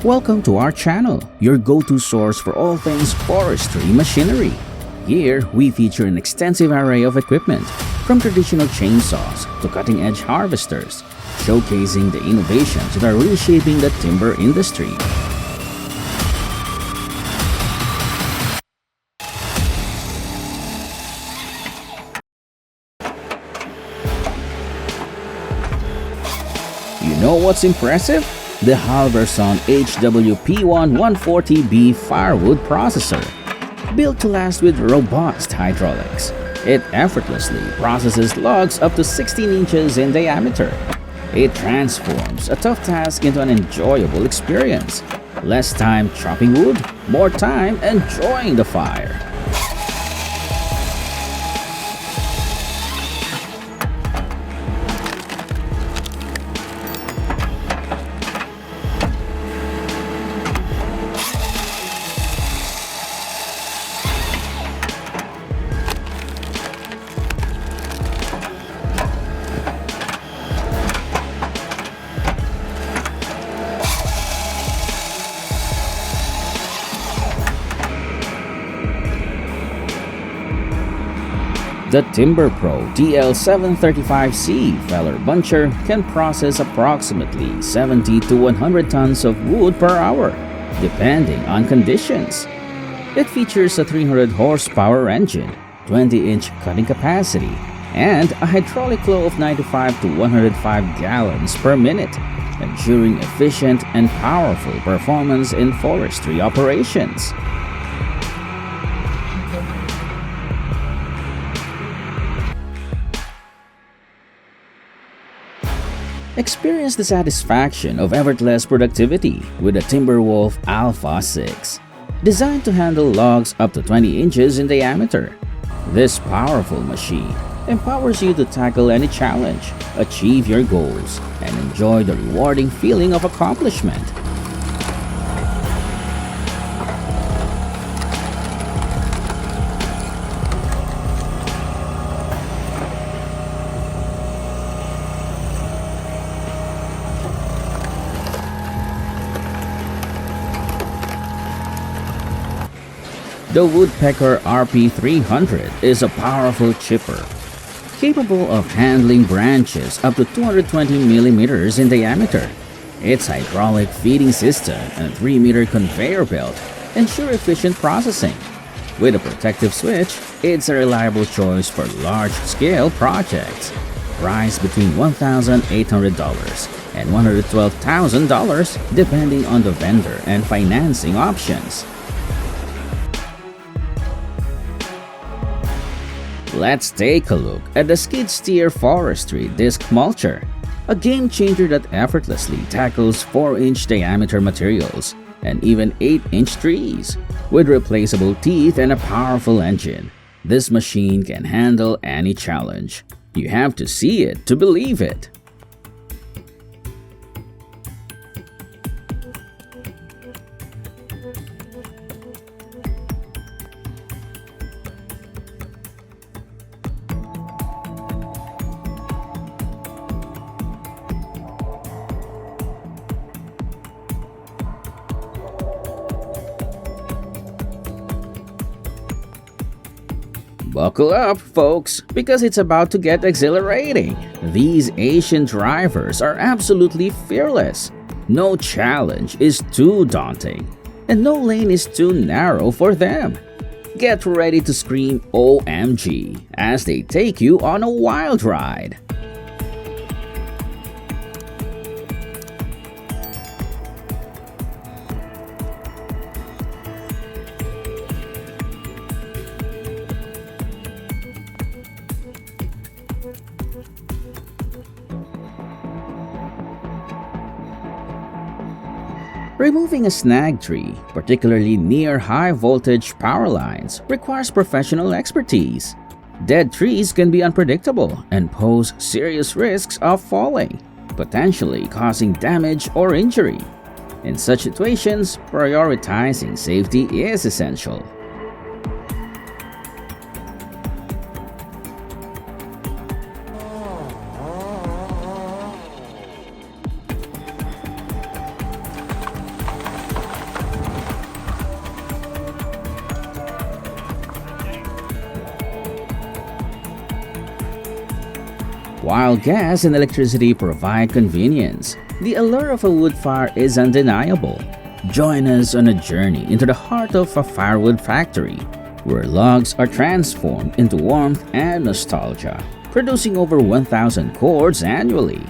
Welcome to our channel, your go-to source for all things forestry machinery. Here, we feature an extensive array of equipment, from traditional chainsaws to cutting-edge harvesters, showcasing the innovations that are reshaping the timber industry. You know what's impressive? The Halverson HWP1 140B firewood processor. Built to last with robust hydraulics, it effortlessly processes logs up to 16 inches in diameter. It transforms a tough task into an enjoyable experience. Less time chopping wood, more time enjoying the fire. The Timber Pro TL735C feller buncher can process approximately 70 to 100 tons of wood per hour, depending on conditions. It features a 300 horsepower engine, 20-inch cutting capacity, and a hydraulic flow of 95 to 105 gallons per minute, ensuring efficient and powerful performance in forestry operations. Experience the satisfaction of effortless productivity with the Timberwolf Alpha 6. Designed to handle logs up to 20 inches in diameter, this powerful machine empowers you to tackle any challenge, achieve your goals, and enjoy the rewarding feeling of accomplishment. The Woodpecker RP300 is a powerful chipper, capable of handling branches up to 220 millimeters in diameter. Its hydraulic feeding system and 3-meter conveyor belt ensure efficient processing. With a protective switch, it's a reliable choice for large-scale projects. Priced between $1,800 and $112,000 depending on the vendor and financing options. Let's take a look at the Skid Steer Forestry Disc Mulcher, a game-changer that effortlessly tackles 4-inch diameter materials and even 8-inch trees. With replaceable teeth and a powerful engine, this machine can handle any challenge. You have to see it to believe it. Buckle up, folks, because it's about to get exhilarating. These Asian drivers are absolutely fearless. No challenge is too daunting, and no lane is too narrow for them. Get ready to scream OMG as they take you on a wild ride. Removing a snag tree, particularly near high-voltage power lines, requires professional expertise. Dead trees can be unpredictable and pose serious risks of falling, potentially causing damage or injury. In such situations, prioritizing safety is essential. While gas and electricity provide convenience, the allure of a wood fire is undeniable. Join us on a journey into the heart of a firewood factory, where logs are transformed into warmth and nostalgia, producing over 1,000 cords annually.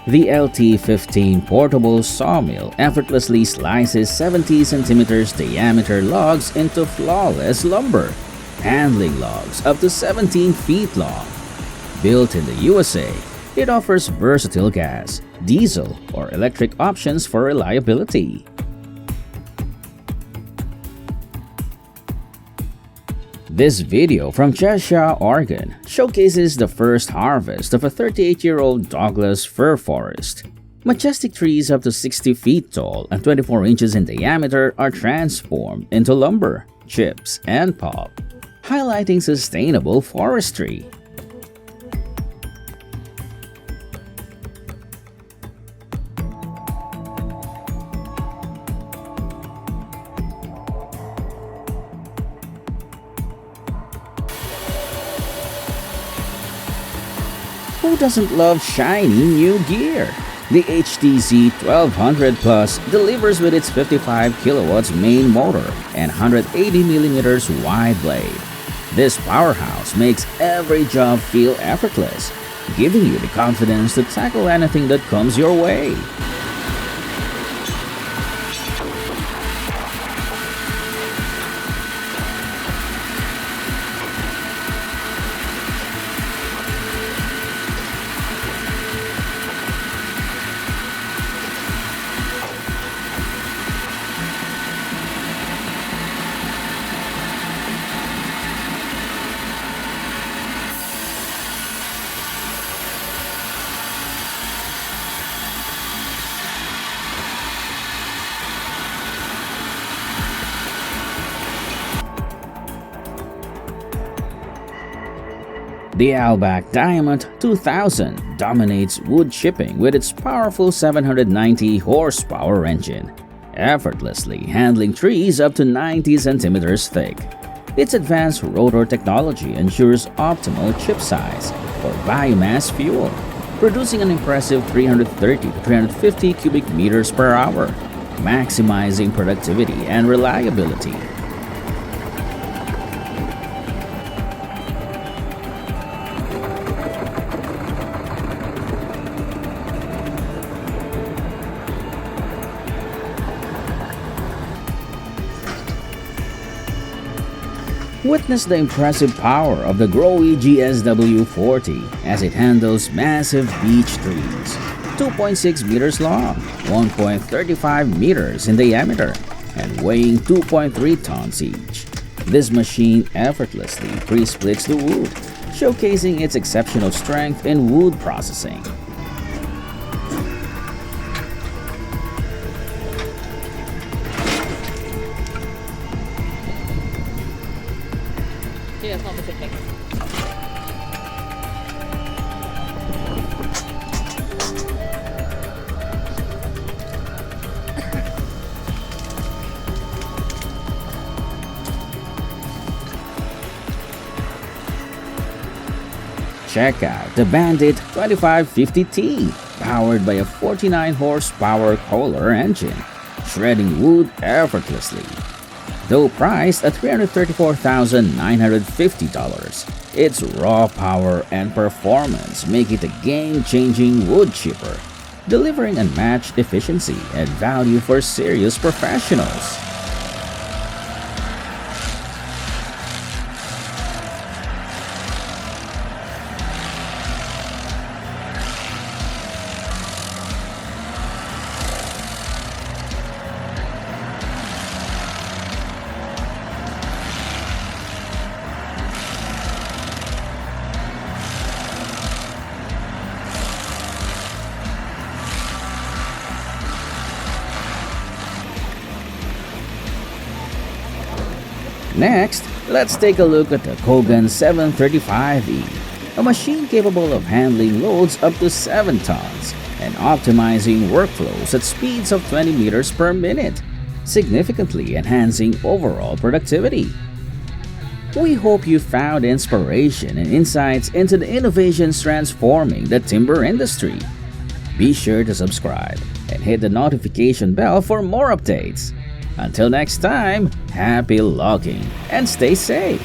The LT-15 portable sawmill effortlessly slices 70 centimeters diameter logs into flawless lumber, handling logs up to 17 feet long. Built in the USA, it offers versatile gas, diesel, or electric options for reliability. This video from Cheshire, Oregon showcases the first harvest of a 38-year-old Douglas fir forest. Majestic trees up to 60 feet tall and 24 inches in diameter are transformed into lumber, chips, and pulp, highlighting sustainable forestry. Who doesn't love shiny new gear? The HTZ 1200 Plus delivers with its 55 kilowatts main motor and 180 millimeters wide blade. This powerhouse makes every job feel effortless, giving you the confidence to tackle anything that comes your way. The Outback Diamond 2000 dominates wood chipping with its powerful 790 horsepower engine, effortlessly handling trees up to 90 centimeters thick. Its advanced rotor technology ensures optimal chip size for biomass fuel, producing an impressive 330 to 350 cubic meters per hour, maximizing productivity and reliability. Witness the impressive power of the Growy GSW40 as it handles massive beech trees, 2.6 meters long, 1.35 meters in diameter, and weighing 2.3 tons each. This machine effortlessly pre-splits the wood, showcasing its exceptional strength in wood processing. Check out the Bandit 2550T, powered by a 49 horsepower Kohler engine, shredding wood effortlessly. Though priced at $334,950, its raw power and performance make it a game-changing wood chipper, delivering unmatched efficiency and value for serious professionals. Next, let's take a look at the Kogan 735E, a machine capable of handling loads up to 7 tons and optimizing workflows at speeds of 20 meters per minute, significantly enhancing overall productivity. We hope you found inspiration and insights into the innovations transforming the timber industry. Be sure to subscribe and hit the notification bell for more updates. Until next time, happy logging and stay safe!